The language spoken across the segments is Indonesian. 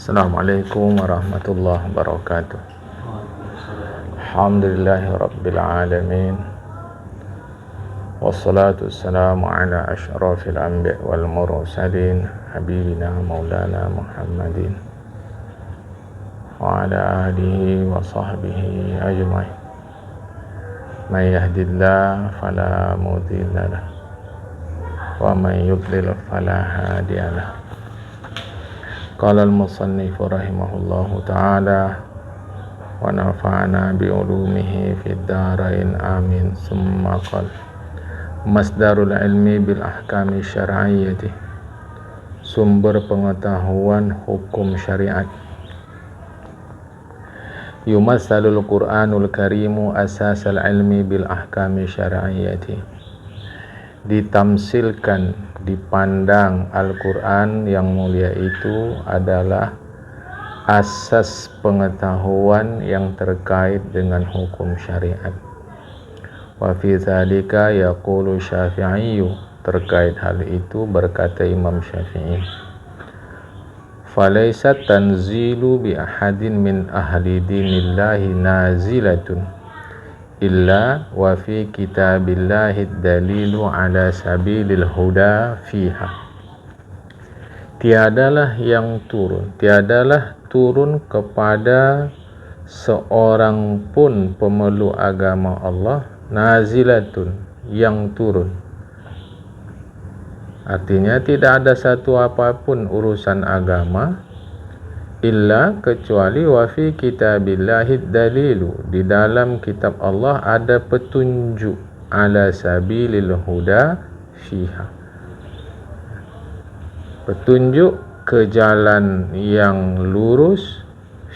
Assalamualaikum warahmatullahi wabarakatuh. Alhamdulillahi rabbil alamin. Wassalatu wassalamu ala asyrafil anbiya wal mursalin habibina maulana Muhammadin wa ala alihi wa sahbihi ajma'in. Man yahdillahu fala mudilla lahu wa man yudlil fala hadiya lahu. Qala al-musannif rahimahullahu ta'ala wa nafa'ana bi ulumihi fid dharain amin. Summa qala masdarul ilmi bil ahkami syar'iyyati, sumber pengetahuan hukum syariat. Yumassalul Qur'anul Karimu asasal ilmi bil ahkami syar'iyyati, ditamsilkan, dipandang Al-Quran yang mulia itu adalah asas pengetahuan yang terkait dengan hukum syariat. Wa fi dzalika yaqulu Syafi'i, terkait hal itu berkata Imam Syafi'i, falaisa tanzilu bi ahadin min ahli dinillahi nazilatun illa wa fi kitabillahi dalilu ala sabilil huda fiha. Tiadalah turun kepada seorang pun pemeluk agama Allah nazilatun, yang turun. Artinya tidak ada satu apapun urusan agama illa, kecuali wa fi kitabillahi dalilu, di dalam kitab Allah ada petunjuk, ala sabilil huda fiha, petunjuk ke jalan yang lurus,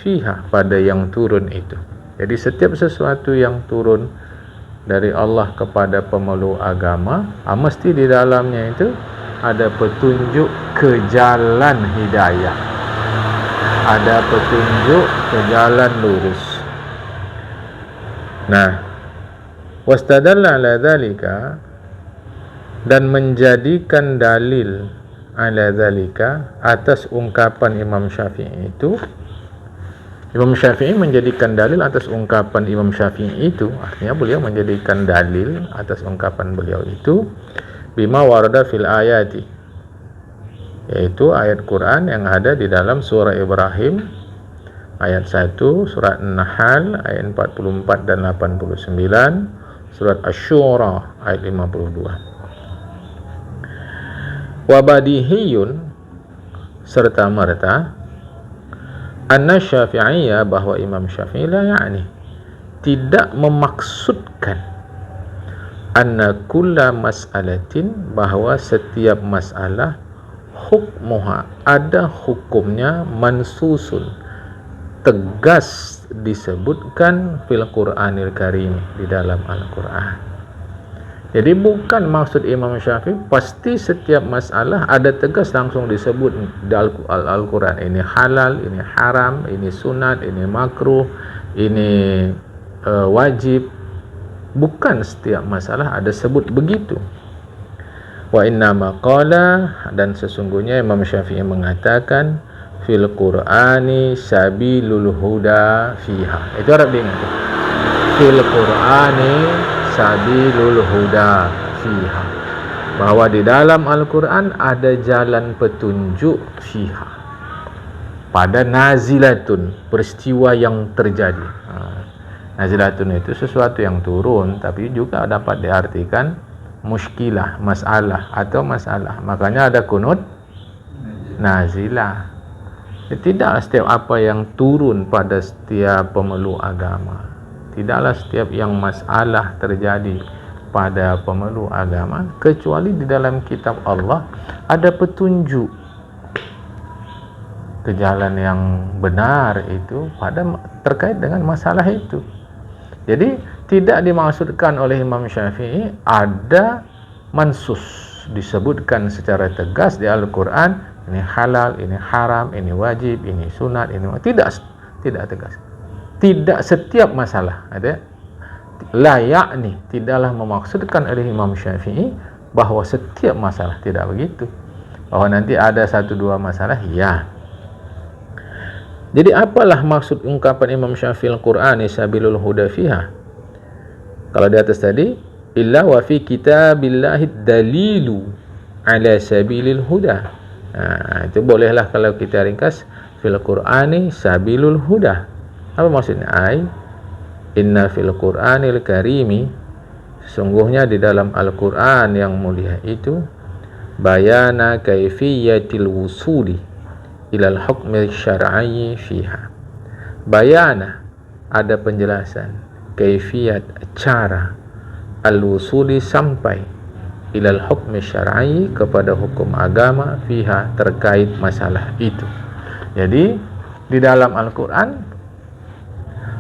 fiha, pada yang turun itu. Jadi setiap sesuatu yang turun dari Allah kepada pemeluk agama, mesti di dalamnya itu ada petunjuk ke jalan hidayah, ada petunjuk ke jalan lurus. Nah, wastadalla ala dzalika, dan menjadikan dalil ala dzalika, atas ungkapan Imam Syafi'i itu. Imam Syafi'i menjadikan dalil atas ungkapan Imam Syafi'i itu, artinya beliau menjadikan dalil atas ungkapan beliau itu bima warada fil ayati, yaitu ayat Quran yang ada di dalam surah Ibrahim ayat 1, surat An-Nahl ayat 44 dan 89, surat Asy-Syura ayat 52. Wa badihiyun, serta merta, anna Syafi'iyya, bahwa Imam Syafi'i la ya'ni, tidak memaksudkan, anna kulla mas'alatin, bahwa setiap masalah, hukmuha, ada hukumnya, mansusun, tegas disebutkan, fil Qur'anil Karim, di dalam Al-Quran. Jadi bukan maksud Imam Syafi'i pasti setiap masalah ada tegas langsung disebut di Al-Quran, ini halal, ini haram, ini sunat, ini makruh, ini wajib. Bukan setiap masalah ada sebut begitu. Wa inna maqala, dan sesungguhnya Imam Syafi'i mengatakan, fil Qur'ani sabilul huda fiha. Itu harap diingat. Fil Qur'ani sabilul huda fiha, bahwa di dalam Al-Quran ada jalan petunjuk, fiha, pada nazilatun, peristiwa yang terjadi. Nazilatun itu sesuatu yang turun, tapi juga dapat diartikan muskilah, masalah, atau masalah. Makanya ada kunut nazilah. Tidaklah setiap apa yang turun pada setiap pemeluk agama, tidaklah setiap yang masalah terjadi pada pemeluk agama, kecuali di dalam kitab Allah ada petunjuk ke jalan yang benar itu pada terkait dengan masalah itu. Jadi tidak dimaksudkan oleh Imam Syafi'i ada mansus, disebutkan secara tegas di Al-Quran, ini halal, ini haram, ini wajib, ini sunat, ini tidak tegas. Tidak setiap masalah ada. La yakni, tidaklah memaksudkan oleh Imam Syafi'i bahwa setiap masalah, tidak begitu. Bahwa nanti ada satu dua masalah, ya. Jadi apalah maksud ungkapan Imam Syafi'i al-Qur'ani sabilul huda fiha? Kalau di atas tadi, illa wa fi kitabillahi dalilu ala sabilil huda. Itu bolehlah kalau kita ringkas, fil Qur'ani sabilul huda. Apa maksudnya? Inna fil Qur'anil karimi, sesungguhnya di dalam Al-Qur'an yang mulia itu, bayana kaifiyatil wusuli ilal hukmi syar'i fiha. Bayana, ada penjelasan, kaifiyat, cara, al-wusuli, sampai, ilal hukmi syar'i, kepada hukum agama, fiha, terkait masalah itu. Jadi di dalam Al-Quran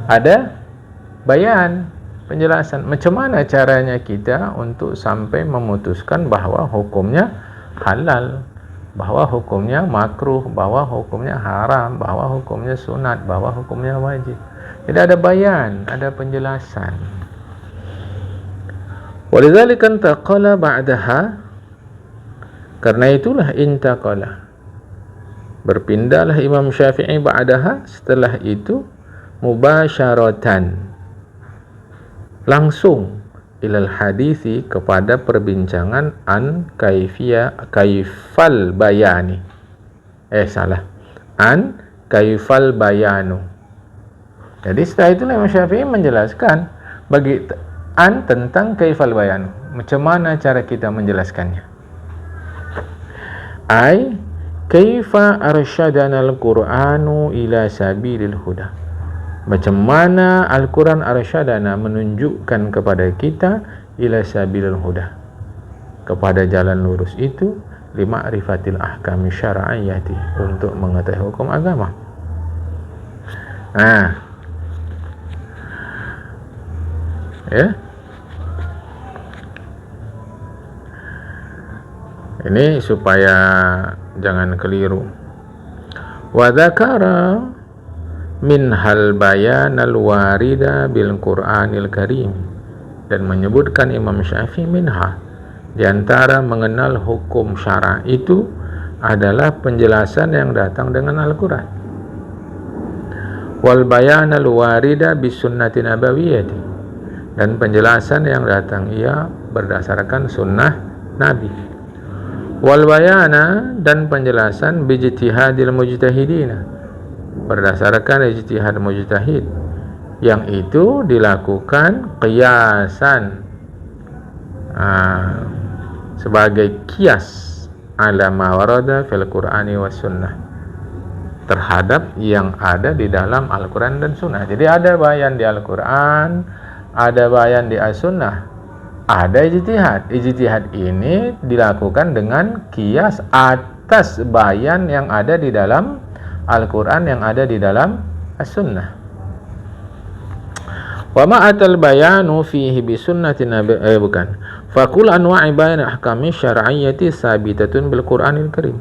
ada bayan, penjelasan macam mana caranya kita untuk sampai memutuskan bahwa hukumnya halal, bahwa hukumnya makruh, bahwa hukumnya haram, bahwa hukumnya sunat, bahwa hukumnya wajib. Jadi ada bayan, ada penjelasan. Walidzalika intaqala ba'daha, karena itulah intaqala, berpindahlah Imam Syafi'i ba'daha, setelah itu, mubasyaratan, langsung, ilal hadisi, kepada perbincangan an kaifal bayani. An kaifal bayanu. Jadi setelah itu Imam Syafi'i menjelaskan bagi an tentang kaifal bayanu, macam mana cara kita menjelaskannya. Kaifa arsyadana al-Qur'anu ila sabilil huda, macam mana Al-Quran arsyadana, menunjukkan kepada kita, ila sabilil huda, kepada jalan lurus itu, lima'rifatil ahkami syar'iyyati, untuk mengetahui hukum agama. Ya. Ini supaya jangan keliru. Wa dzakara min hal bayan al-warida bil Qur'anil Karim, dan menyebutkan Imam Syafi'i minha, di antara mengenal hukum syara itu adalah penjelasan yang datang dengan Al-Quran. Wal bayan al-warida bis sunnati nabawiyyati, dan penjelasan yang datang ia berdasarkan sunnah Nabi. Wal bayana, dan penjelasan bijtihadil mujtahidina, berdasarkan ijtihad mujtahid, yang itu dilakukan qiyasan, sebagai kias ala ma warada fil Qur'ani was sunnah, terhadap yang ada di dalam Al-Quran dan Sunnah. Jadi ada bayan di Al-Quran, ada bayan di As-Sunnah, ada ijtihad. Ijtihad ini dilakukan dengan kias atas bayan yang ada di dalam Al-Quran, yang ada di dalam As-Sunnah. Wa ma'atal bayanu fihi bi sunnati nabi, fakul anwa'i bayan ahkami syar'iyyati sabitatun bil Qur'anil Karim.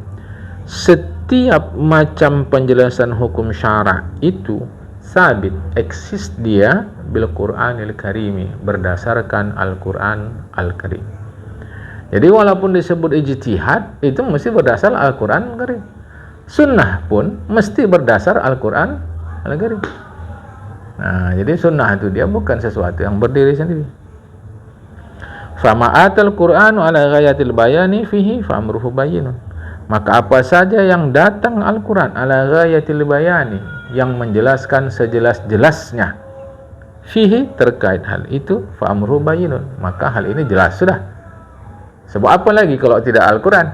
Setiap macam penjelasan hukum syara itu sabit, eksis dia bil Qur'anil Karimi, berdasarkan Al-Quran Al-Karim. Jadi walaupun disebut ijtihad, itu mesti berdasar Al-Quran Al-Karim. Sunnah pun mesti berdasar Al-Quran Al-Karim. Jadi sunnah itu dia bukan sesuatu yang berdiri sendiri. Fama'atal Qur'anu ala ghayatil bayani fihi fa'amruhu bayyinun. Maka apa saja yang datang Al-Quran ala ghayatil bayani, yang menjelaskan sejelas-jelasnya, fihi, terkait hal itu, fa'amruhu bayyinun, maka hal ini jelas sudah. Sebab apa lagi kalau tidak Al-Quran?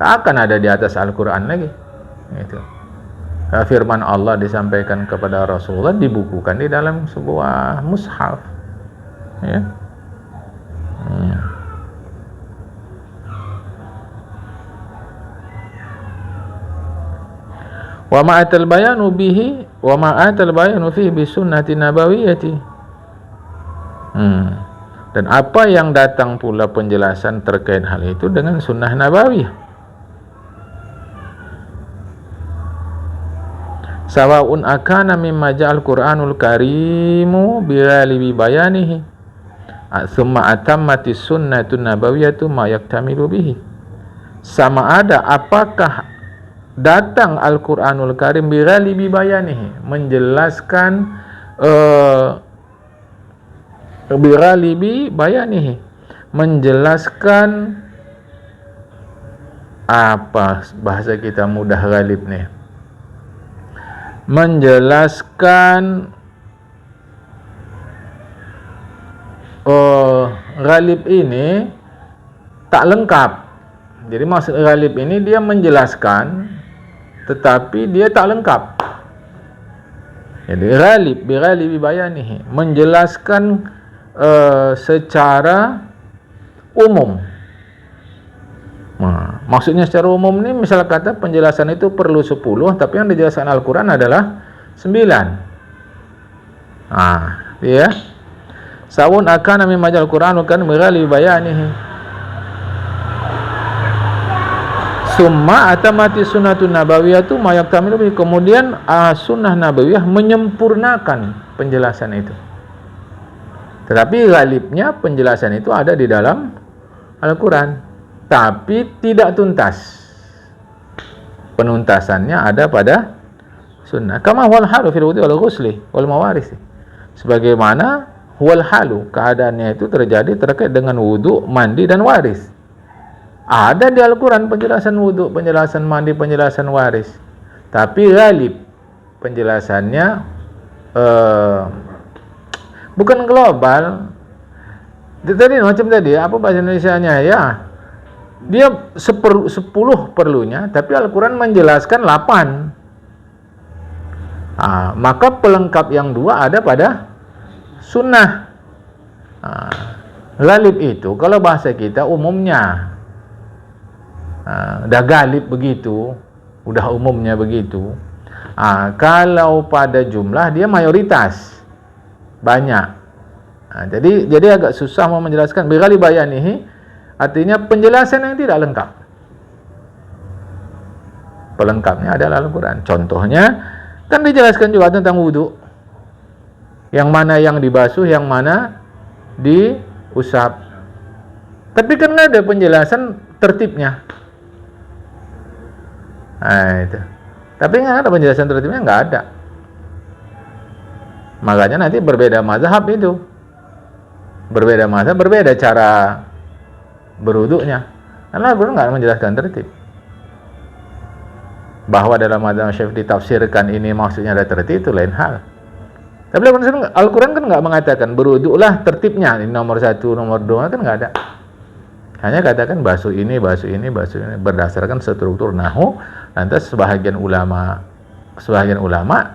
Tak akan ada di atas Al-Quran lagi. Itu. Firman Allah disampaikan kepada Rasulullah, dibukukan di dalam sebuah mushaf. Ya. Wa ma'atal bayanu bihi wa ma'atal bayanu fihi bi sunnati nabawiyyati. Dan apa yang datang pula penjelasan terkait hal itu dengan sunnah nabawiyah. Sawa'un akana mimma ja'al Qur'anul Karimu bighalibi bayanihi, thumma atammatis sunnatun nabawiyyatu ma yaktamilu bihi. Sama ada apakah datang Al-Quranul Karim bighalibi bayanihi, menjelaskan bighalibi bayanihi, menjelaskan apa bahasa kita mudah ghalib nih, menjelaskan ghalib ini tak lengkap. Jadi maksud ghalib ini dia menjelaskan tetapi dia tak lengkap. Jadi ghalib bighalibi bayanihi, menjelaskan secara umum. Nah, maksudnya secara umum ini misal kata penjelasan itu perlu 10, tapi yang dijelaskan Al-Quran adalah 9. Nah, ya. Sawun akan min majal Quran kan bighalibi bayanihi. Summa atamati sunnatun nabawiyah tu mayaktamilu bihi. Kemudian sunnah nabawiyah menyempurnakan penjelasan itu. Tetapi ghalibnya penjelasan itu ada di dalam Al-Quran, tapi tidak tuntas. Penuntasannya ada pada sunnah. Kama huwal halu fil wudhu wal ghusli wal mawarith. Sebagaimana huwal halu, keadaannya itu terjadi terkait dengan wudu, mandi dan waris. Ada di Al-Quran penjelasan wudu, penjelasan mandi, penjelasan waris. Tapi ghalib penjelasannya bukan global. Tadi macam tadi apa bahasa Indonesianya ya? Dia 10 perlunya, tapi Al-Quran menjelaskan 8. Maka pelengkap yang 2 ada pada sunnah. Ghalib itu kalau bahasa kita umumnya. Dah galib begitu, udah umumnya begitu. Kalau pada jumlah dia mayoritas, banyak. Jadi agak susah mau menjelaskan bighalibi bayanihi, artinya penjelasan yang tidak lengkap. Pelengkapnya adalah Al-Quran. Contohnya kan dijelaskan juga tentang wudu, yang mana yang dibasuh, yang mana diusap. Tapi kan nggak ada penjelasan tertibnya. Itu. Tapi nggak ada penjelasan tertibnya, nggak ada. Makanya nanti berbeda mazhab itu, berbeda mazhab, berbeda cara berwuduknya. Karena Al-Quran nggak menjelaskan tertib. Bahwa dalam mazhab Syafi'i ditafsirkan ini maksudnya ada tertib, itu lain hal. Tapi Al-Quran kan nggak mengatakan berwuduklah tertibnya, ini nomor 1, nomor 2, kan nggak ada. Hanya katakan basuh ini, basuh ini, basuh ini, berdasarkan struktur nahwu. Lantas sebahagian ulama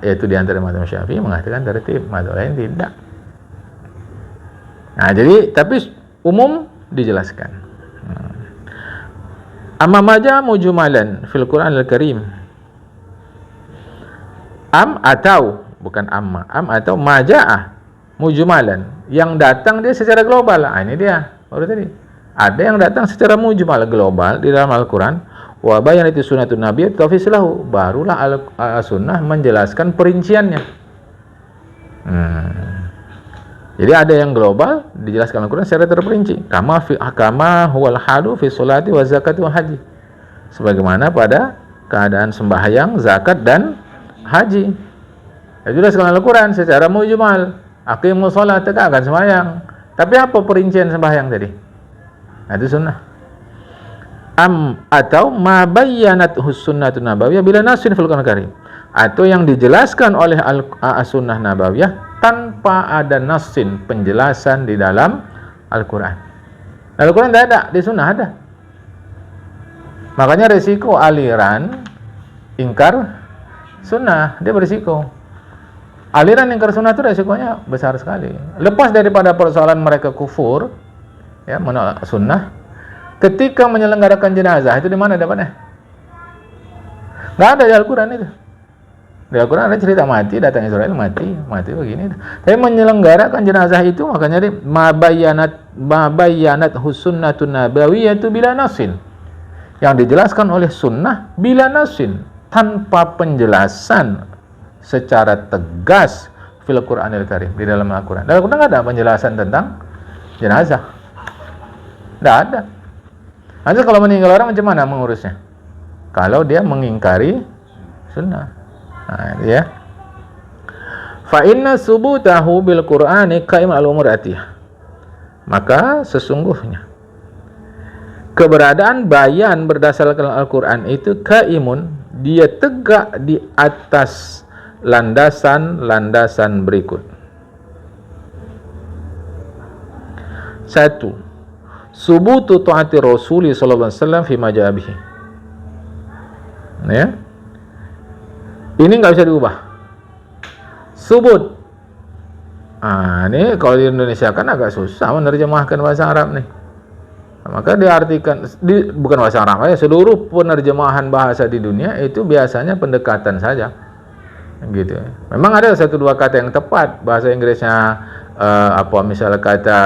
yaitu di antara mazhab Syafi'i mengatakan tertib, mazhab lain tidak. Nah, jadi tapi umum dijelaskan. Amma maja mujmalan fil Quran al-Karim. Bukan amma, atau maja'ah mujmalan, yang datang dia secara global. Ini dia baru tadi. Ada yang datang secara mujmal global di dalam Al-Quran. Wa bayanati sunnatun nabiyyah tafsilahu, barulah sunnah menjelaskan perinciannya. Jadi ada yang global dijelaskan Al-Quran secara terperinci. Kama huwal halu fi sholati wa zakati wa haji. Sebagaimana pada keadaan sembahyang, zakat dan haji. Dijelaskan Al-Quran secara mujmal. Aqimus sholat, tegakkan sembahyang. Tapi apa perincian sembahyang tadi? Itu sunnah. Atau ma bayyanat sunnatun nabawiyah bila nasin fil Qur'an Karim, atau yang dijelaskan oleh sunnah nabawiyah tanpa ada nasin, penjelasan di dalam Al-Quran. Al-Quran tidak ada, di sunnah ada. Makanya resiko aliran ingkar sunnah, dia berisiko. Aliran ingkar sunnah itu resikonya besar sekali. Lepas daripada persoalan mereka kufur, ya, menolak sunnah, ketika menyelenggarakan jenazah itu di mana dapatnya? Nggak ada di Al-Quran itu. Di Al-Quran ada cerita mati, datang Israel mati begini. Tapi menyelenggarakan jenazah itu makanya ma bayyanat sunnatun nabawiyyah itu bila nasin. Yang dijelaskan oleh sunnah bila nasin, tanpa penjelasan secara tegas fil Qur'anil Karim, di dalam Al-Quran. Dalam Al-Quran nggak ada penjelasan tentang jenazah. Nggak ada. Nanti kalau meninggal orang macam mana mengurusnya? kalau dia mengingkari sunnah. Ya. Fa inna subutahu bil Qur'ani qaim al-umur atiyah. Maka sesungguhnya keberadaan bayan berdasarkan Al-Qur'an itu qaimun, dia tegak di atas landasan-landasan berikut. 1. Subutu ta'ati Rasuli sallallahu alaihi wasallam fi ma ja'a bihi. Ya. Ini enggak bisa diubah. Subut. Ini kalau di Indonesia kan agak susah menerjemahkan bahasa Arab nih. Maka diartikan bukan bahasa Arab ya, seluruh penerjemahan bahasa di dunia itu biasanya pendekatan saja. Gitu. Memang ada satu dua kata yang tepat. Bahasa Inggrisnya misalnya kata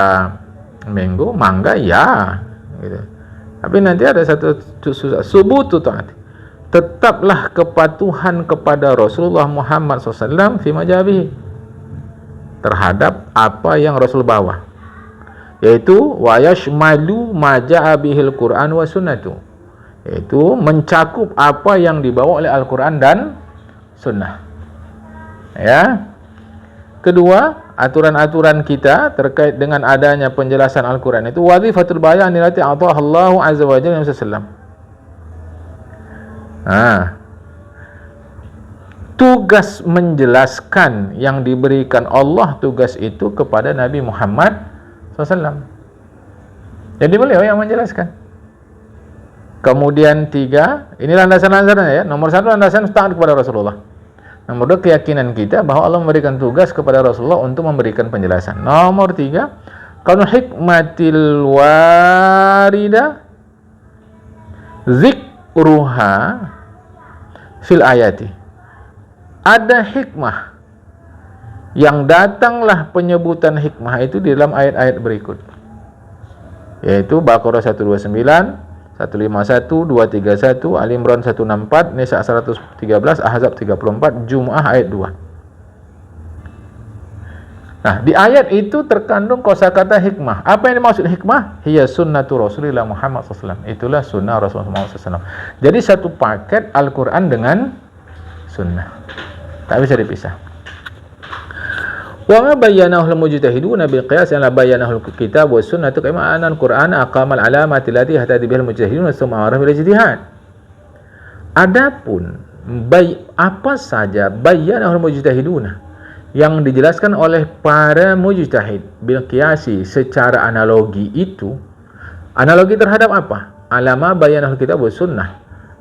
mango, mangga, ya, gitu. Tapi nanti ada satu susah. Subutu ta'ati, tetaplah kepatuhan kepada Rasulullah Muhammad SAW fi majabihi, terhadap apa yang Rasul bawa, yaitu wa yashmalu ma ja'a bihil Qur'an wa sunnatu, yaitu mencakup apa yang dibawa oleh Al-Qur'an dan sunnah. Ya. Kedua, aturan-aturan kita terkait dengan adanya penjelasan Al-Quran itu wazifatul bayan allati a'taha Allahu azza wa jalla Nabi sallallahu alaihi wasallam. Tugas menjelaskan yang diberikan Allah, tugas itu kepada Nabi Muhammad SAW. Jadi beliau yang menjelaskan. Kemudian 3, ini landasan-landasannya ya. Nomor 1, landasan taat kepada Rasulullah. Nomor 2, keyakinan kita bahwa Allah memberikan tugas kepada Rasulullah untuk memberikan penjelasan. Nomor 3, kaunul hikmatil warida zikruha fil ayati. Ada hikmah yang datanglah penyebutan hikmah itu di dalam ayat-ayat berikut, yaitu Baqarah 129, 151, 231, Ali Imran 164, Nisa 113, Ahzab 34, Jumu'ah ayat 2. Nah, di ayat itu terkandung kosakata hikmah. Apa yang dimaksud hikmah? Hiya sunnatu Rasulillah Muhammad SAW. Itulah sunnah Rasulullah SAW. Jadi satu paket Al-Quran dengan sunnah, tak bisa dipisah. Wa ma bayyanahu al-mujtahiduna bil qiyas ala bayyanahu al-kitab wa sunnah kama anna al-Qur'an aqama al-alamati allati yahtadi biha al-mujtahidun thumma arafa al-ijtihad. Adapun apa saja bayyanahu al-mujtahiduna yang dijelaskan oleh para mujtahid bil qiyasi secara analogi itu, analogi terhadap apa? Alama bayyanahu al-kitab wa sunnah,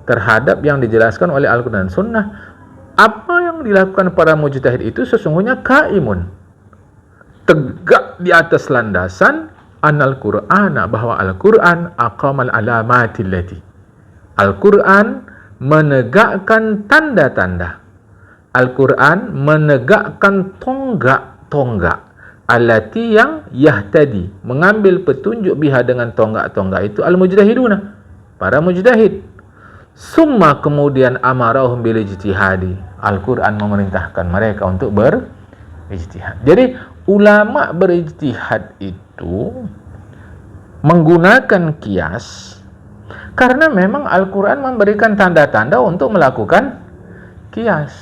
terhadap yang dijelaskan oleh Al-Qur'an dan sunnah. Apa yang dilakukan para mujtahid itu sesungguhnya kaimun, tegak di atas landasan anal Qur'ana, bahwa Al-Qur'an aqamal alamatil lati, Al-Qur'an menegakkan tanda-tanda, Al-Qur'an menegakkan tonggak-tonggak, allati yang yahtadi, mengambil petunjuk biha dengan tonggak-tonggak itu al-mujtahiduna, para mujtahid. Summa kemudian amarahum bil ijtihadi, Al-Quran memerintahkan mereka untuk berijtihad. Jadi ulama berijtihad itu menggunakan kias karena memang Al-Quran memberikan tanda-tanda untuk melakukan kias.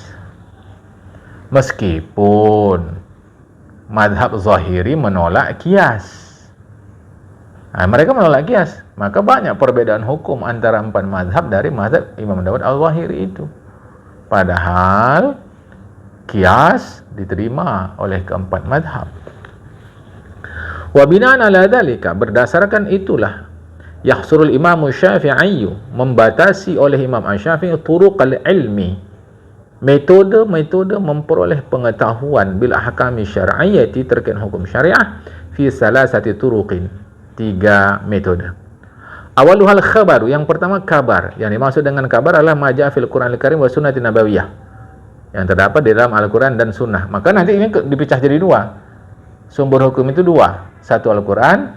Meskipun mazhab Zahiri menolak kias. Mereka menolak kias, maka banyak perbedaan hukum antara 4 mazhab dari mazhab Imam Dawud al-Zahiri itu. Padahal kias diterima oleh keempat mazhab. Wa bina'an ala dzalika, berdasarkan itulah yahsurul Imam Syafi'i, membatasi oleh Imam Syafi'i turuqal ilmi, metode-metode memperoleh pengetahuan bil ahkami syar'iyyati, terkait hukum syariah, fi salasati turuqin, 3 metode. Awaluhal khabaru, yang pertama kabar. Yang dimaksud dengan kabar adalah maja fil Qur'anil Karim wa sunnati nabawiyah, yang terdapat di dalam Al-Quran dan sunnah. Maka nanti ini dipecah jadi 2. Sumber hukum itu 2, satu Al-Quran,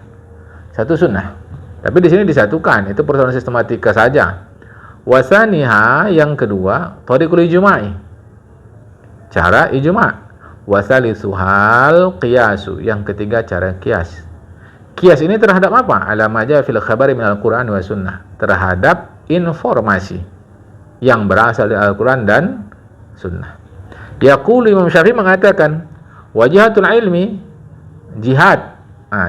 satu sunnah. Tapi di sini disatukan, itu persoalan sistematika saja. Wasaniha, yang kedua, thariqul ijma'i, cara ijma'. Wasalisuhal qiyasu, yang ketiga cara qiyas. Qiyas ini terhadap apa? Ala ma jaa fil khabari minal Qur'an wa sunnah, terhadap informasi yang berasal dari Al-Quran dan Sunnah. Yaqulu Imam Syafi'i mengatakan, wajihatul ilmi, jihad.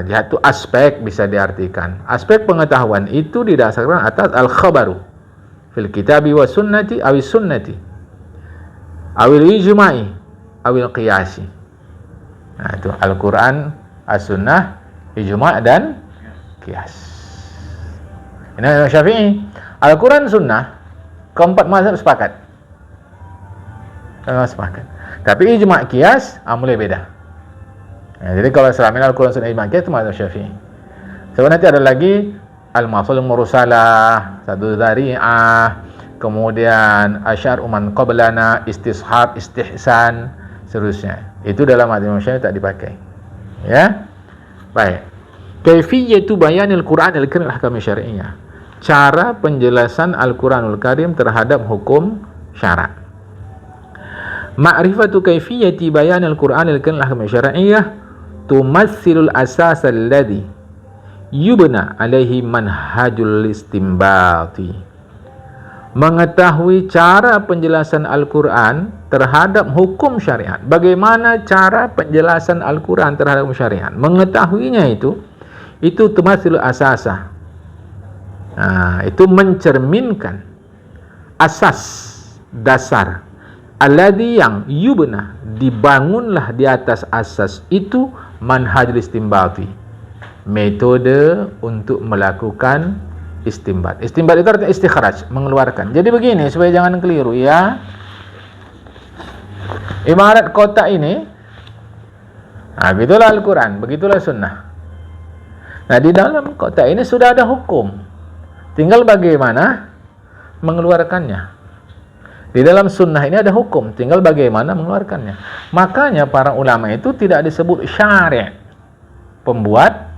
Jihad itu aspek, bisa diartikan. Aspek pengetahuan itu didasarkan atas al-khabaru fil kitabi wa sunnati awis sunnati awil ijma'i awil qiyasi. Itu Al-Quran, As-Sunnah, ijma' dan qiyas. Ini Imam Syafi'i. Al-Quran, Sunnah, keempat mazhab sepakat. Tapi ijma' qiyas mulai beda. Jadi kalau selama ini Al-Quran, Sunnah, ijma' qiyas itu mazhab Syafi'i. Sebab nanti ada lagi al-mafsul mursalah, satu dzari'ah, kemudian asyar uman qablana, istishab, istihsan, seterusnya. Itu dalam hadis Imam Syafi'i tak dipakai. Ya. Baik. Kaifiyatu bayanil Qur'an al-Karim ahkam syar'iyyah. Cara penjelasan Al-Qur'anul Karim terhadap hukum syarak. Ma'rifatu kaifiyati bayanil Qur'an al-Karim ahkam syar'iyyah tumassilul asas alladhi yubna alaihi manhajul istinbati. Mengetahui cara penjelasan Al-Quran terhadap hukum syariat. Bagaimana cara penjelasan Al-Quran terhadap hukum syariat? Mengetahuinya itu tumasil asasa. Itu mencerminkan asas, dasar. Alladhi yang yubna, dibangunlah di atas asas itu manhajul istinbati. Metode untuk melakukan istimbat. Istimbat itu artinya istikhraj, mengeluarkan. Jadi begini, supaya jangan keliru ya. Ibarat kotak ini, begitulah Al-Quran, begitulah Sunnah. Nah, di dalam kotak ini sudah ada hukum. Tinggal bagaimana mengeluarkannya. Di dalam Sunnah ini ada hukum, tinggal bagaimana mengeluarkannya. Makanya para ulama itu tidak disebut syari', pembuat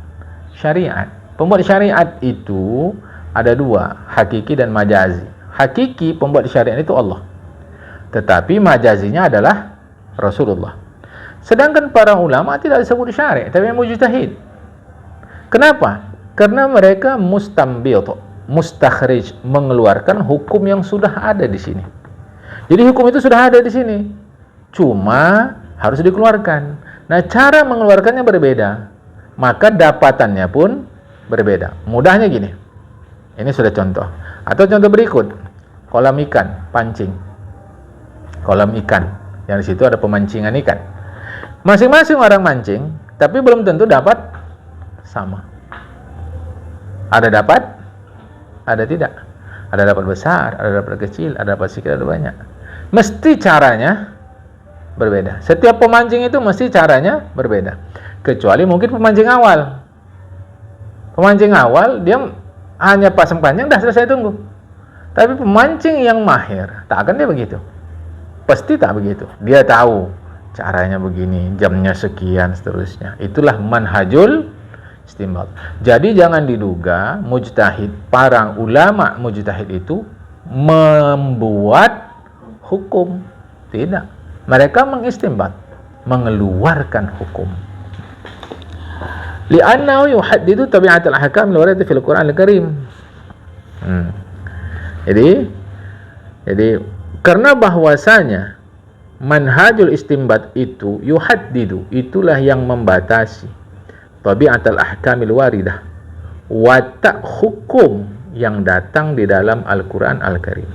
syariat. Pembuat syariat itu ada dua, hakiki dan majazi. Hakiki pembuat syariat itu Allah, tetapi majazinya adalah Rasulullah. Sedangkan para ulama tidak disebut syari', tapi mujtahid. Kenapa? Karena mereka mustambil, mustakhrij, mengeluarkan hukum yang sudah ada di sini. Jadi hukum itu sudah ada di sini, cuma harus dikeluarkan. Nah, cara mengeluarkannya berbeda, maka dapatannya pun berbeda. Mudahnya gini, ini sudah contoh. Atau contoh berikut, kolam ikan, pancing. Kolam ikan, yang di situ ada pemancingan ikan. Masing-masing orang mancing, tapi belum tentu dapat sama. Ada dapat, ada tidak. Ada dapat besar, ada dapat kecil, ada dapat sedikit, ada banyak. Mesti caranya berbeda. Setiap pemancing itu mesti caranya berbeda. Kecuali mungkin pemancing awal. Pemancing awal, dia hanya pasang pancing, dah selesai tunggu. Tapi pemancing yang mahir, tak akan dia begitu. Pasti tak begitu. Dia tahu caranya begini, jamnya sekian, seterusnya. Itulah manhajul istinbat. Jadi jangan diduga mujtahid, para ulama mujtahid itu membuat hukum. Tidak. Mereka mengistinbat, mengeluarkan hukum. Li'annahu yuhaddidu tabi'atul ahkam al-waridah fil Qur'an al-Karim. Jadi karena bahwasanya manhajul istinbat itu yuhaddidu, itulah yang membatasi tabi'atul ahkamil waridah, watak hukum yang datang di dalam Al-Quran Al-Karim.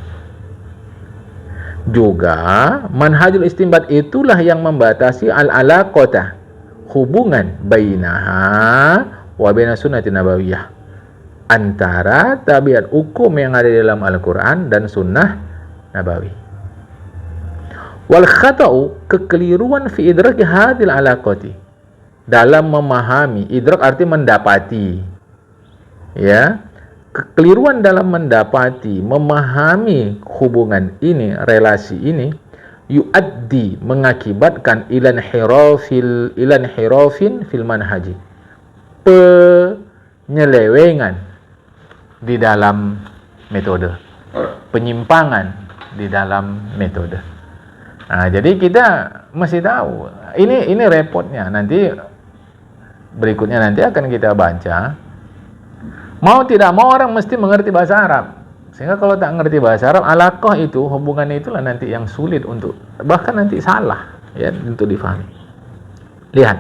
Juga manhajul istinbat itulah yang membatasi al-alaqata, hubungan bainaha wa baina sunnati nabawiyah, antara tabiat hukum yang ada di dalam Al-Quran dan sunnah nabawi. Wal khata'u, kekeliruan fi idraki hadhil alaqati, dalam memahami. Idrak arti mendapati, ya, kekeliruan dalam mendapati, memahami hubungan ini, relasi ini, yuaddi, mengakibatkan ilan hirafin fil manhaji, penyelewengan di dalam metode, penyimpangan di dalam metode. Nah, jadi kita mesti tahu, ini repotnya. Nanti berikutnya nanti akan kita baca. Mau tidak mau orang mesti mengerti bahasa Arab. Sehingga kalau tak ngerti bahasa Arab, alaqah itu hubungannya itulah nanti yang sulit untuk, bahkan nanti salah ya untuk difahami. Lihat,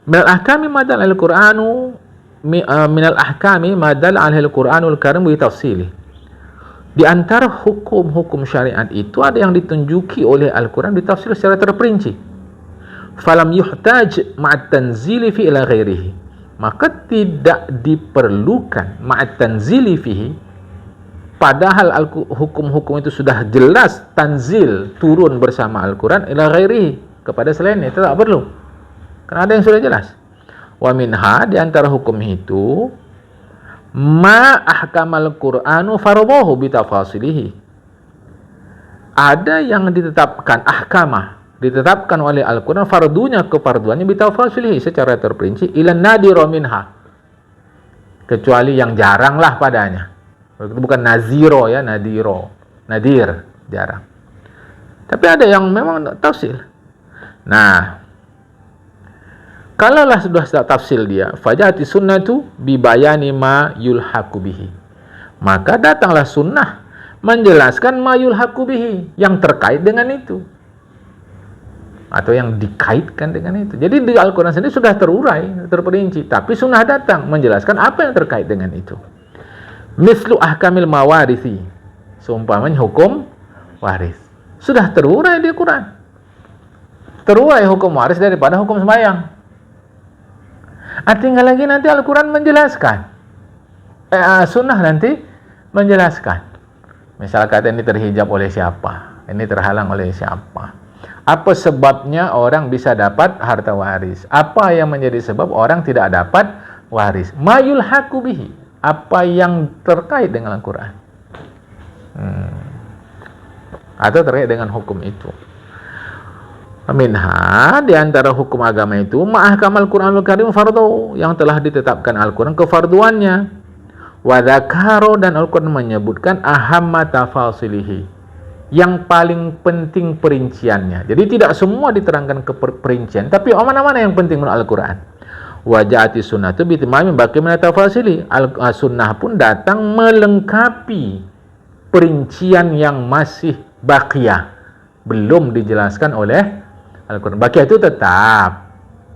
minal ahkami madal al-Qur'anu minal ahkami madal al-Qur'anul Karim bi tafsilih. Di antara hukum-hukum syariat itu ada yang ditunjuki oleh Al-Quran ditafsir secara terperinci. Falam yuhtaj ma'at tanzili fi ila ghairihi. Maka tidak diperlukan ma'at tanzili fihi, padahal hukum-hukum itu sudah jelas tanzil turun bersama Al-Quran ila ghairihi, kepada selainnya itu tak perlu. Karena ada yang sudah jelas. Wa minha, di antara hukum itu, ma ahkamal Qur'anu faradahu bitafasilihi. Ada yang ditetapkan ditetapkan oleh Al-Quran fardunya kefarduannya bitafasilihi secara terperinci ila nadira minha, kecuali yang jarang lah padanya. Itu bukan naziro ya, nadir jarang. Tapi ada yang memang tafsil. Nah, kalaulah sudah tafsil dia, fajati sunnatu bi bayani ma yulhaqu bihi, maka datanglah sunnah menjelaskan ma yulhaqu bihi, yang terkait dengan itu atau yang dikaitkan dengan itu. Jadi di Al-Quran sendiri sudah terurai, terperinci, tapi sunnah datang menjelaskan apa yang terkait dengan itu. Mislu ahkamil mawarisi, seumpamanya hukum waris sudah terurai di Quran. Terurai hukum waris daripada hukum sembahyang. Tinggal lagi nanti Al-Quran menjelaskan, sunnah nanti menjelaskan. Misal kata ini terhijab oleh siapa, ini terhalang oleh siapa, apa sebabnya orang bisa dapat harta waris, apa yang menjadi sebab orang tidak dapat waris, mayul haku bihi, apa yang terkait dengan Al-Quran atau terkait dengan hukum itu. Minha, di antara hukum agama itu ma'ahkamal Qur'anul Karim fardu, yang telah ditetapkan Al-Quran kefarduannya. Wa dzakara, dan Al-Quran menyebutkan ahamma tafasilihi, yang paling penting perinciannya. Jadi tidak semua diterangkan ke perincian, tapi mana-mana yang penting menurut Al-Quran. Wa ja'ati sunnatu bi tamami baqi min tafasili, sunnah pun datang melengkapi perincian yang masih baqiyah, belum dijelaskan oleh Al-Quran. Baqiyah itu tetap,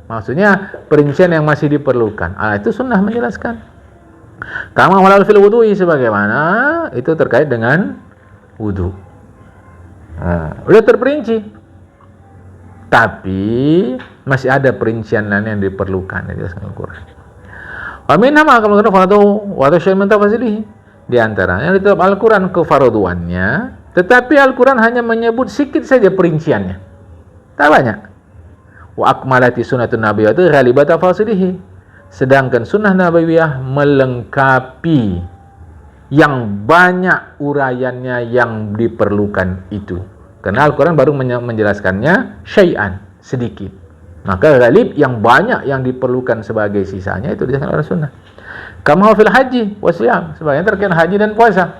maksudnya perincian yang masih diperlukan. Itu sunnah menjelaskan. Kama walal fil wudu'i, sebagaimana itu terkait dengan wudu. Udah terperinci, tapi masih ada perincian lain yang diperlukan, dijelaskan Al-Quran. Wa minna ma kama qala faradu wa tasyayyin min tafasilihi, di antaranya ditetap Al-Quran kefarduannya, tetapi Al-Quran hanya menyebut sedikit saja perinciannya, tak banyak. Wa akmalati sunnatun nabiyyah ghalibat tafasilihi, sedangkan sunnah nabawiyah melengkapi yang banyak uraiannya yang diperlukan itu. Karena Al-Quran baru menjelaskannya syai'an, sedikit. Maka ghalib yang banyak yang diperlukan sebagai sisanya itu dijelaskan oleh sunnah. Kama fil haji wasiyam, sebagian terkait haji dan puasa.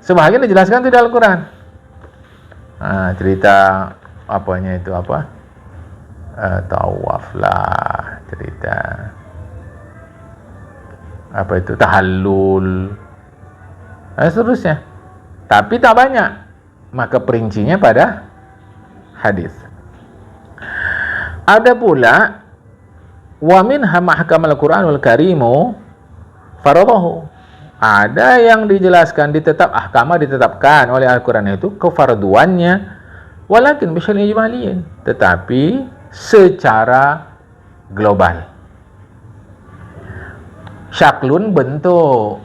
Sebagian dijelaskan di Al-Quran. Cerita apanya itu apa? Tawaf lah, cerita apa itu, tahallul, seterusnya. Tapi tak banyak, maka perincinya pada hadis. Ada pula wa minha mahkamal Qur'anul Karimu faradahu, ada yang dijelaskan ditetapkan oleh Al-Quran itu kefarduannya, walakin bisyai'in ijmaliyin, tetapi secara global. Syaklun bentuk,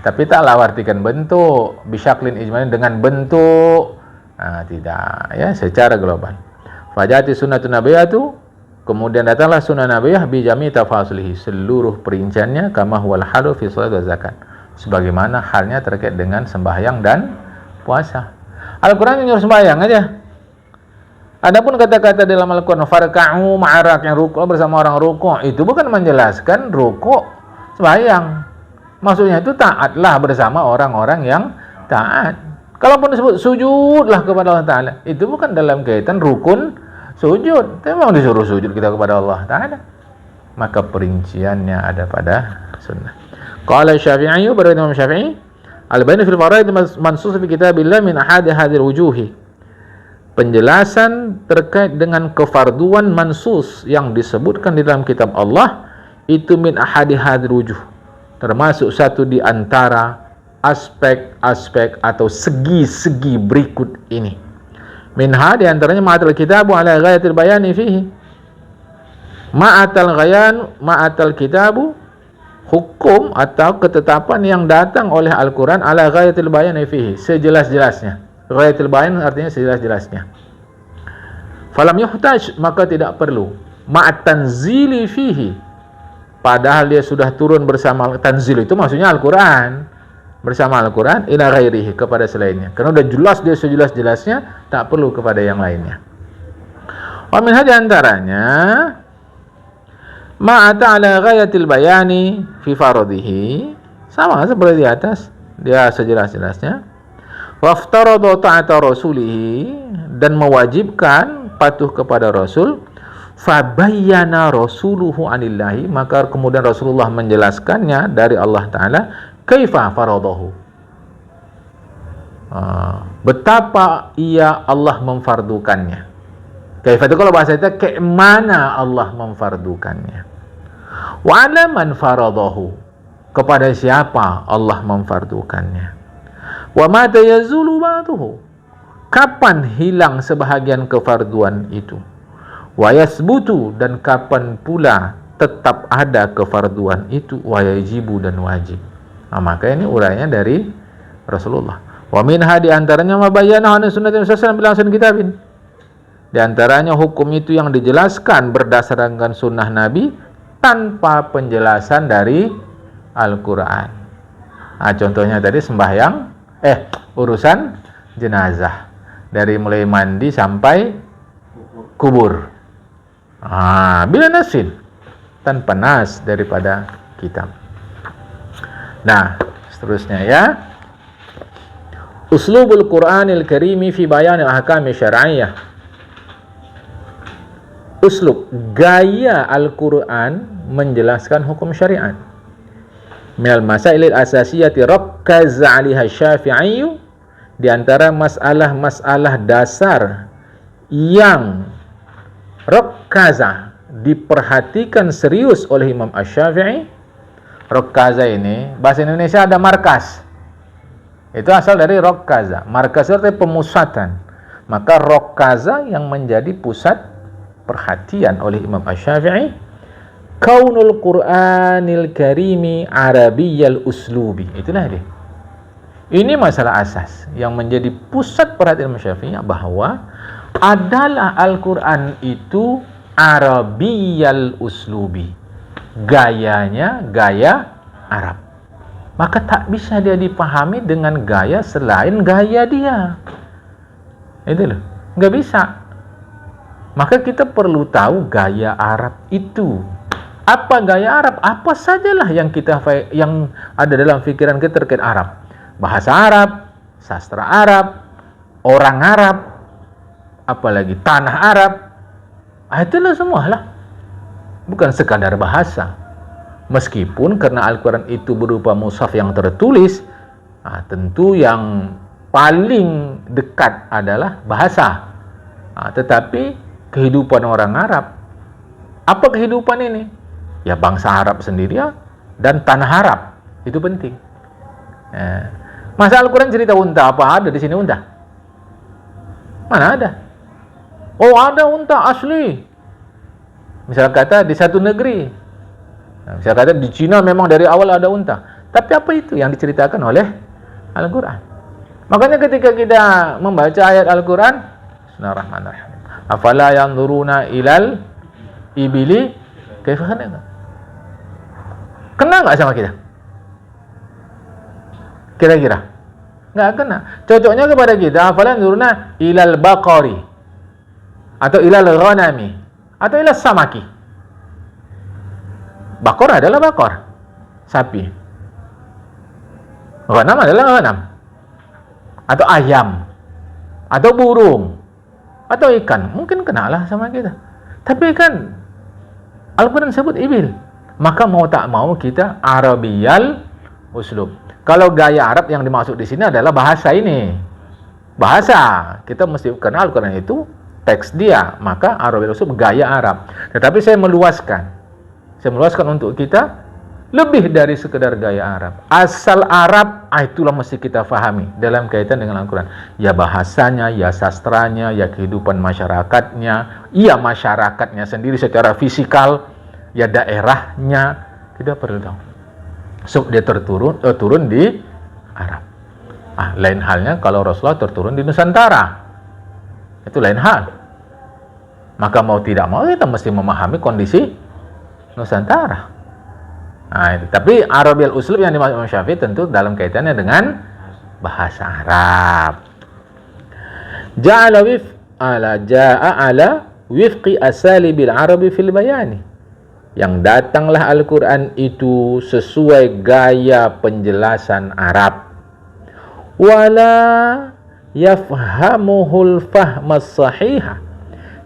tapi taklah artikan bentuk bisyaklin ijmaliyin dengan bentuk, tidak ya, secara global. Fajati sunnatun nabiyyatu, kemudian datanglah sunnah nabiyah bi jami tafasilihi, seluruh perinciannya, kama huwal halu fi shalat wa zakat, sebagaimana halnya terkait dengan sembahyang dan puasa. Al-Quran nyuruh sembahyang aja. Adapun kata-kata dalam Al-Quran farka'u ma'arak, yang rukuk bersama orang rukuk, itu bukan menjelaskan rukuk sembahyang. Maksudnya itu taatlah bersama orang-orang yang taat. Kalaupun disebut sujudlah kepada Allah Ta'ala, itu bukan dalam kaitan rukun sujud. Tapi memang disuruh sujud kita kepada Allah, tak ada. Maka perinciannya ada pada sunnah. Qala Syafi'i, berkata Imam Syafi'i, al-bayan fil faraid mansus fi kitabillah min ahadi hadhil wujuhi. Penjelasan terkait dengan kefarduan mansus yang disebutkan di dalam kitab Allah itu min ahadi hadhil wujuh, termasuk satu di antara aspek-aspek atau segi-segi berikut ini. Minha, di antaranya ma'atal kitabu ala ghayatil bayani fihi. Ma'atal kitabu, hukum atau ketetapan yang datang oleh Al-Quran ala ghayatil bayani fihi, sejelas-jelasnya. Ghayatil bayan artinya sejelas-jelasnya. Falam yuhtaj, maka tidak perlu. Ma'at tanzili fihi, padahal dia sudah turun bersama tanzil, itu maksudnya Al-Quran, bersama Al-Quran, ila ghairihi, kepada selainnya. Karena sudah jelas dia sejelas-jelasnya, tak perlu kepada yang lainnya. Wa min hadi antaranya ma'ata ala ghayatil bayani fi faradihi, sama seperti di atas, dia sejelas-jelasnya. Waftarada ta'ata rasulihi, dan mewajibkan patuh kepada Rasul. Fabayyana rasuluhu anillahi, maka kemudian Rasulullah menjelaskannya dari Allah Ta'ala. Kaifa faradahu, betapa ia Allah memfardukannya. Kaifa itu kalau bahasa kita, ke mana Allah memfardukannya. Wa ala man faradahu, kepada siapa Allah memfardukannya. Wa mata yazulu ba'duhu, kapan hilang sebahagian kefarduan itu. Wa yasbutu, dan kapan pula tetap ada kefarduan itu. Wa yajibu, dan wajib. Nah, maka ini urainya dari Rasulullah. Wa minha, di antaranya mabayyana an sunnatin sallallahu alaihi wasallam kitabin. Di antaranya hukum itu yang dijelaskan berdasarkan sunnah Nabi tanpa penjelasan dari Al-Quran. Nah, contohnya tadi sembahyang, urusan jenazah, dari mulai mandi sampai kubur. Bila nasin, tanpa nas daripada kitab. Nah, seterusnya ya. Uslubul Qur'anil Karimi fi bayan al-ahkam syar'iyyah. Uslub, gaya Al-Quran menjelaskan hukum syariat. Minal masailil asasiyati rakkaza 'alaiha Syafi'i, di antara masalah-masalah dasar yang rakkaza, diperhatikan serius oleh Imam Asy-Syafi'i. Rakkaza ini, bahasa Indonesia ada markas. Itu asal dari rakkaza. Markas itu artinya pemusatan. Maka rakkaza yang menjadi pusat perhatian oleh Imam Asy-Syafi'i, kaunul Qur'anil Karimi Arabiyyal Uslubi. Itulah dia. Ini masalah asas yang menjadi pusat perhatian Imam Syafi'i, bahwa adalah Al-Quran itu Arabiyyal Uslubi, gayanya gaya Arab. Maka tak bisa dia dipahami dengan gaya selain gaya dia. Itu loh, nggak bisa. Maka kita perlu tahu gaya Arab itu. Apa gaya Arab? Apa sajalah yang ada dalam pikiran kita terkait Arab. Bahasa Arab, sastra Arab, orang Arab, apalagi tanah Arab. Itulah semualah. Bukan sekadar bahasa. Meskipun karena Al-Quran itu berupa mushaf yang tertulis, tentu yang paling dekat adalah bahasa. Tetapi kehidupan orang Arab, apa kehidupan ini? Ya bangsa Arab sendiri dan tanah Arab, itu penting. Masa Al-Quran cerita unta, apa ada di sini unta? Mana ada? Oh, ada unta asli. Misal kata di satu negeri, misal kata di Cina memang dari awal ada unta. Tapi apa itu yang diceritakan oleh Al-Quran? Makanya ketika kita membaca ayat Al-Quran, Bismillahirrahmanirrahim, afala yanzuruna ilal ibili kaifa khalaqat. Kena nggak sama kita? Kira-kira nggak kena. Cocoknya kepada kita, afala yanzuruna ilal baqari, atau ilal ghanami, atau ilal samaki. Bakor adalah bakor, sapi. Ghanam adalah ghanam, atau ayam, atau burung, atau ikan. Mungkin kenalah sama kita. Tapi kan Al-Quran sebut ibil. Maka mau tak mau kita Arabiyal uslub. Kalau gaya Arab yang dimaksud di sini adalah bahasa ini. Bahasa. Kita mesti kenal Al-Quran itu teks dia, maka Arabial uslub gaya Arab. Tetapi saya meluaskan. Saya meluaskan untuk kita lebih dari sekedar gaya Arab. Asal Arab, itulah mesti kita fahami dalam kaitan dengan Al-Quran. Ya bahasanya, ya sastranya, ya kehidupan masyarakatnya, ya masyarakatnya sendiri secara fisikal, ya daerahnya, kita perlu tahu. So, dia turun di Arab. Lain halnya kalau Rasulullah terturun di Nusantara. Itu lain hal. Maka mau tidak mau kita mesti memahami kondisi Nusantara. Itu. Tapi Arabial uslub yang dimaksud Imam Syafi'i tentu dalam kaitannya dengan bahasa Arab. Ja'a ala wifqi asalibil Arabi fil bayani. Yang datanglah Al-Quran itu sesuai gaya penjelasan Arab. Wala yafhamuhul fahmas sahihah.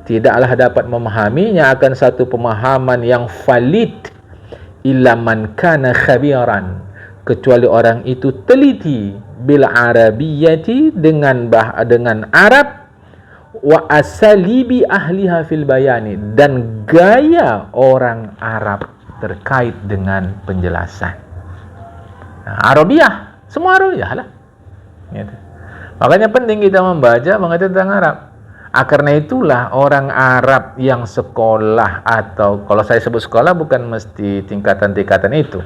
Tidaklah dapat memahaminya akan satu pemahaman yang valid illa man kana khabiran, kecuali orang itu teliti bil arabiyyati dengan Arab, wa asalibi ahliha fil bayani, dan gaya orang Arab terkait dengan penjelasan. Arabiyah, semua Arabiyah lah. Gitu. Makanya penting kita membaca mengerti tentang Arab. Karena itulah orang Arab yang sekolah, atau kalau saya sebut sekolah bukan mesti tingkatan-tingkatan itu,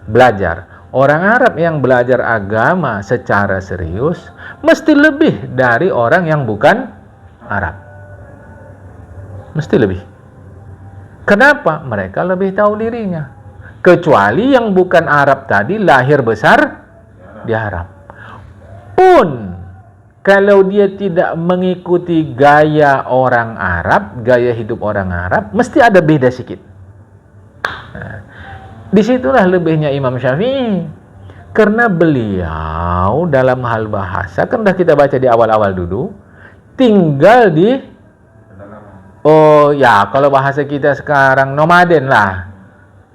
belajar. Orang Arab yang belajar agama secara serius mesti lebih dari orang yang bukan Arab. Mesti lebih. Kenapa? Mereka lebih tahu dirinya. Kecuali yang bukan Arab tadi lahir besar di Arab. Pun kalau dia tidak mengikuti gaya orang Arab, gaya hidup orang Arab, mesti ada beda sedikit. Disitulah lebihnya Imam Syafi'i. Karena beliau dalam hal bahasa, kan dah kita baca di awal-awal dulu, tinggal di, kalau bahasa kita sekarang nomaden lah.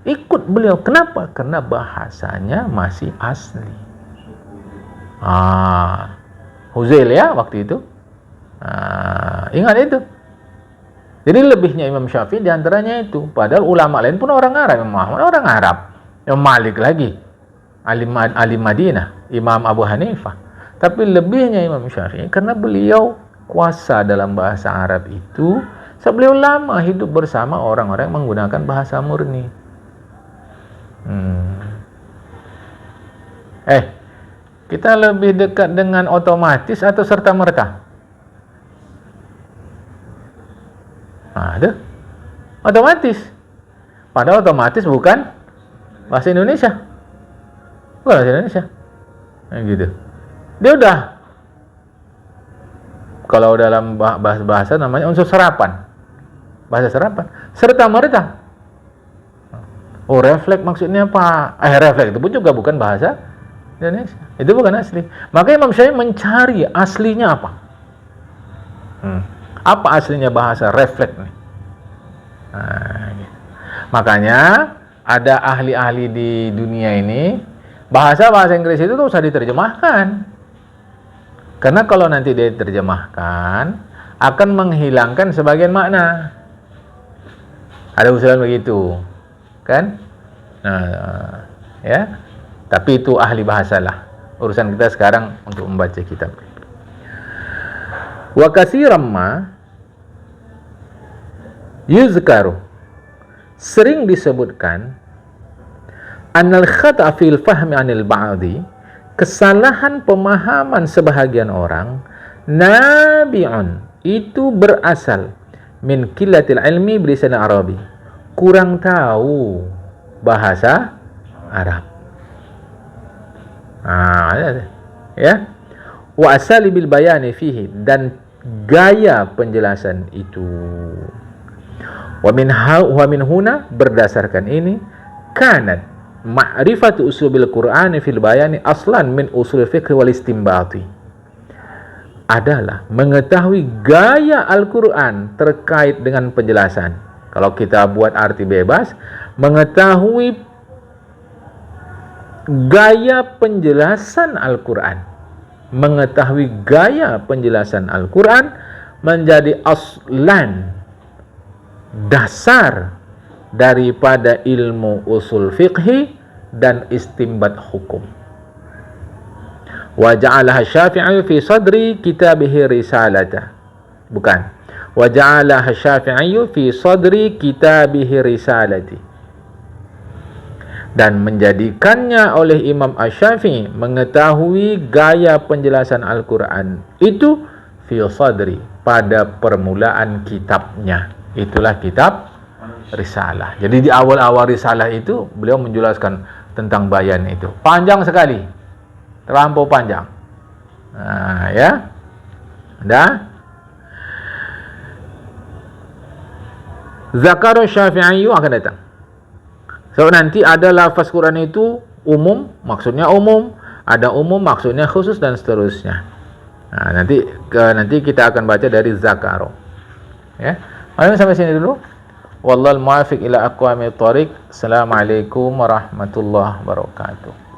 Ikut beliau. Kenapa? Karena bahasanya masih asli. Huzail ya waktu itu. Ingat itu. Jadi lebihnya Imam Syafi'i diantaranya itu. Padahal ulama lain pun orang Arab. Imam Ahmad orang Arab. Imam Malik lagi. Alim Madinah. Imam Abu Hanifah. Tapi lebihnya Imam Syafi'i karena beliau kuasa dalam bahasa Arab itu. Sebab beliau lama hidup bersama orang-orang yang menggunakan bahasa murni. Kita lebih dekat dengan otomatis atau serta-merta? Ada. Otomatis. Padahal otomatis bukan bahasa Indonesia. Bukan bahasa Indonesia. Gitu. Dia udah. Kalau dalam bahasa namanya unsur serapan. Bahasa serapan. Serta-merta. Refleks maksudnya apa? Refleks itu pun juga bukan bahasa Indonesia. Itu bukan asli. Maka Imam Syafi'i mencari aslinya apa? Apa aslinya bahasa refleks nih? Gitu. Makanya ada ahli-ahli di dunia ini, bahasa Inggris itu tuh usah diterjemahkan. Karena kalau nanti dia diterjemahkan, akan menghilangkan sebagian makna. Ada usulan begitu. Kan? Ya. Tapi itu ahli bahasa lah. Urusan kita sekarang untuk membaca kitab. Wa katsiran ma yuzkaru, sering disebutkan annal khata' fil fahmi anil ba'di, kesalahan pemahaman sebahagian orang, nabi'un, itu berasal min qillatil ilmi bilisan Arabi, kurang tahu bahasa Arab. Ya. Wa asalibil bayani fihi, dan gaya penjelasan itu. Wa min huna, berdasarkan ini, kanat ma'rifatu usubil Qur'ani fil bayani aslan min usul fiqh wal istinbati, adalah mengetahui gaya Al-Quran terkait dengan penjelasan. Kalau kita buat arti bebas, mengetahui gaya penjelasan Al-Quran. Mengetahui gaya penjelasan Al-Quran menjadi aslan, dasar daripada ilmu usul fiqhi dan istinbat hukum. Wa ja'alaha Syafi'i fi sadri kitabihi risalata. Bukan. Wa ja'alaha Syafi'i fi sadri kitabihi risalati. Dan menjadikannya oleh Imam Asy-Syafi'i mengetahui gaya penjelasan Al-Quran itu fi sadri, pada permulaan kitabnya. Itulah kitab risalah. Jadi di awal-awal risalah itu beliau menjelaskan tentang bayan itu. Panjang sekali. Terlampau panjang. Nah, ya. Dah. Zakar Syafi'i akan datang. So nanti ada lafaz Quran itu umum, maksudnya umum, ada umum maksudnya khusus dan seterusnya. Nah, nanti kita akan baca dari Zakaro. Ya. Mari sampai sini dulu. Wallahul muwaffiq ila aqwamit thoriq. Assalamualaikum warahmatullahi wabarakatuh.